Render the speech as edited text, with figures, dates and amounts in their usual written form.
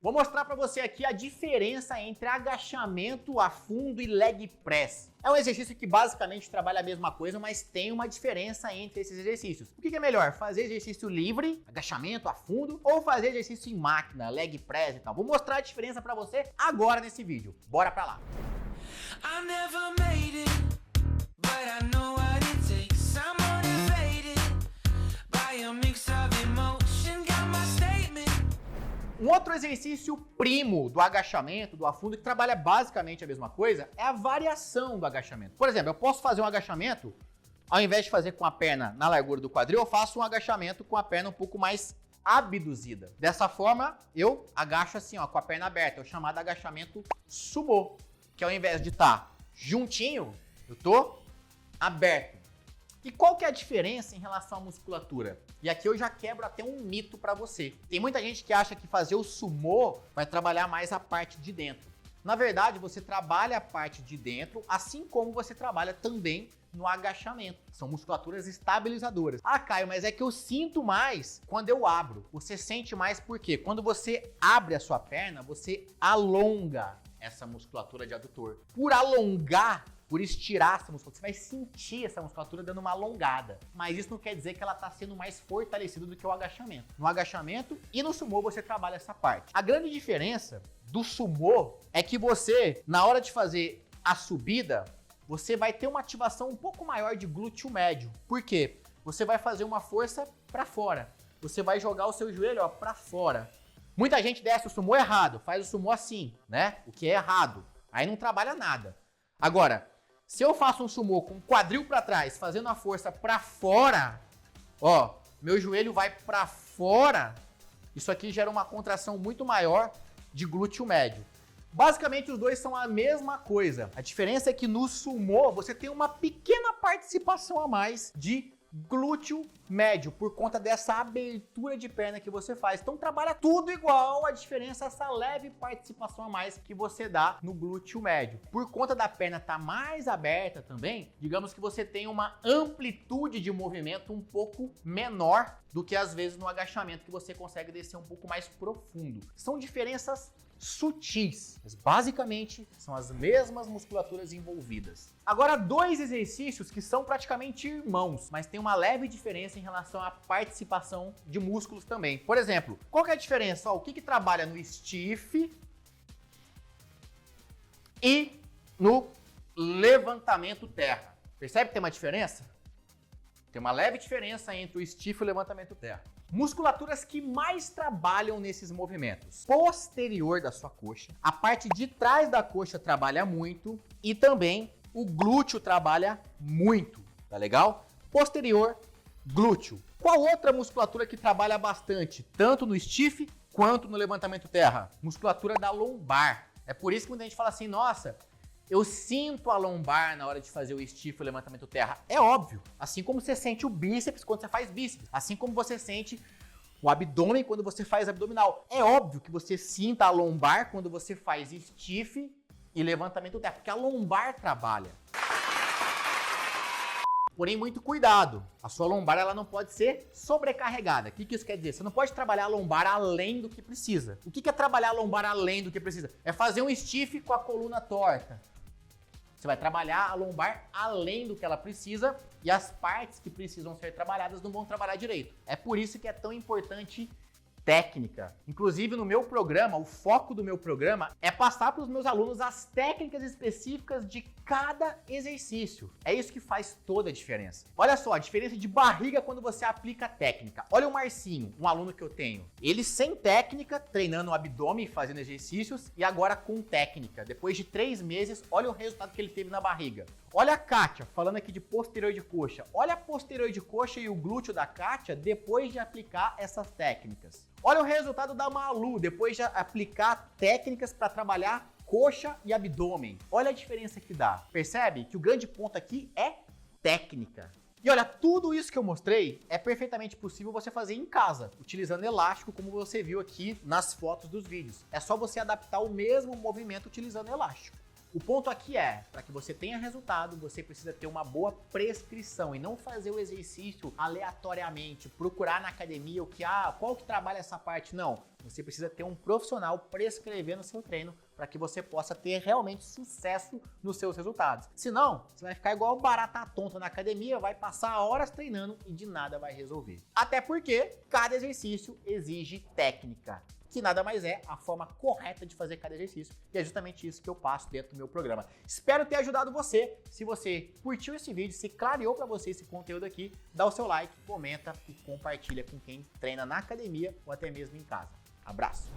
Vou mostrar para você aqui a diferença entre agachamento a fundo e leg press. É um exercício que basicamente trabalha a mesma coisa, mas tem uma diferença entre esses exercícios. O que é melhor? Fazer exercício livre, agachamento a fundo, ou fazer exercício em máquina, leg press e tal? Vou mostrar a diferença para você agora nesse vídeo. Bora para lá! I never made it, but I know what it takes. I'm motivated by a mix of emotion, got my statement. Um outro exercício primo do agachamento, do afundo, que trabalha basicamente a mesma coisa, é a variação do agachamento. Por exemplo, eu posso fazer um agachamento, ao invés de fazer com a perna na largura do quadril, eu faço um agachamento com a perna um pouco mais abduzida. Dessa forma, eu agacho assim, ó, com a perna aberta, é o chamado agachamento sumô, que ao invés de estar juntinho, eu tô aberto. E qual que é a diferença em relação à musculatura? E aqui eu já quebro até um mito para você. Tem muita gente que acha que fazer o sumô vai trabalhar mais a parte de dentro. Na verdade, você trabalha a parte de dentro, assim como você trabalha também no agachamento. São musculaturas estabilizadoras. Ah, Caio, mas é que eu sinto mais quando eu abro. Você sente mais por quê? Quando você abre a sua perna, você alonga essa musculatura de adutor. Por alongar, por estirar essa musculatura, você vai sentir essa musculatura dando uma alongada. Mas isso não quer dizer que ela está sendo mais fortalecida do que o agachamento. No agachamento e no sumô você trabalha essa parte. A grande diferença do sumô é que você, na hora de fazer a subida, você vai ter uma ativação um pouco maior de glúteo médio. Por quê? Você vai fazer uma força para fora. Você vai jogar o seu joelho para fora. Muita gente desce o sumô errado, faz o sumô assim, né? O que é errado. Aí não trabalha nada. Agora, se eu faço um sumô com o quadril para trás, fazendo a força para fora, ó, meu joelho vai para fora, isso aqui gera uma contração muito maior de glúteo médio. Basicamente os dois são a mesma coisa. A diferença é que no sumô você tem uma pequena participação a mais de glúteo médio, por conta dessa abertura de perna que você faz. Então trabalha tudo igual, a diferença é essa leve participação a mais que você dá no glúteo médio. Por conta da perna estar mais aberta também, digamos que você tem uma amplitude de movimento um pouco menor do que às vezes no agachamento, que você consegue descer um pouco mais profundo. São diferenças sutis, mas basicamente são as mesmas musculaturas envolvidas. Agora, dois exercícios que são praticamente irmãos, mas tem uma leve diferença em relação à participação de músculos também. Por exemplo, qual que é a diferença? Ó, o que trabalha no stiff e no levantamento terra? Percebe que tem uma diferença? Tem uma leve diferença entre o stiff e o levantamento terra. Musculaturas que mais trabalham nesses movimentos: posterior da sua coxa, a parte de trás da coxa trabalha muito e também o glúteo trabalha muito, tá legal? Posterior, glúteo. Qual outra musculatura que trabalha bastante, tanto no stiff quanto no levantamento terra? Musculatura da lombar. É por isso que muita gente fala assim, nossa, eu sinto a lombar na hora de fazer o stiff e o levantamento terra. É óbvio. Assim como você sente o bíceps quando você faz bíceps. Assim como você sente o abdômen quando você faz abdominal. É óbvio que você sinta a lombar quando você faz stiff e levantamento terra. Porque a lombar trabalha. Porém, muito cuidado. A sua lombar ela não pode ser sobrecarregada. O que isso quer dizer? Você não pode trabalhar a lombar além do que precisa. O que é trabalhar a lombar além do que precisa? É fazer um stiff com a coluna torta. Você vai trabalhar a lombar além do que ela precisa e as partes que precisam ser trabalhadas não vão trabalhar direito. É por isso que é tão importante técnica. Inclusive no meu programa, o foco do meu programa é passar para os meus alunos as técnicas específicas de cada exercício. É isso que faz toda a diferença. Olha só, a diferença de barriga quando você aplica a técnica. Olha o Marcinho, um aluno que eu tenho. Ele sem técnica, treinando o abdômen, fazendo exercícios, e agora com técnica. Depois de 3 meses, olha o resultado que ele teve na barriga. Olha a Kátia, falando aqui de posterior de coxa. Olha a posterior de coxa e o glúteo da Kátia depois de aplicar essas técnicas. Olha o resultado da Malu, depois de aplicar técnicas para trabalhar coxa e abdômen. Olha a diferença que dá. Percebe que o grande ponto aqui é técnica. E olha, tudo isso que eu mostrei é perfeitamente possível você fazer em casa, utilizando elástico, como você viu aqui nas fotos dos vídeos. É só você adaptar o mesmo movimento utilizando elástico. O ponto aqui é, para que você tenha resultado, você precisa ter uma boa prescrição e não fazer o exercício aleatoriamente, procurar na academia qual que trabalha essa parte, não. Você precisa ter um profissional prescrevendo o seu treino para que você possa ter realmente sucesso nos seus resultados. Senão, você vai ficar igual barata tonta na academia, vai passar horas treinando e de nada vai resolver. Até porque cada exercício exige técnica, que nada mais é a forma correta de fazer cada exercício. E é justamente isso que eu passo dentro do meu programa. Espero ter ajudado você. Se você curtiu esse vídeo, se clareou para você esse conteúdo aqui, dá o seu like, comenta e compartilha com quem treina na academia ou até mesmo em casa. Abraço!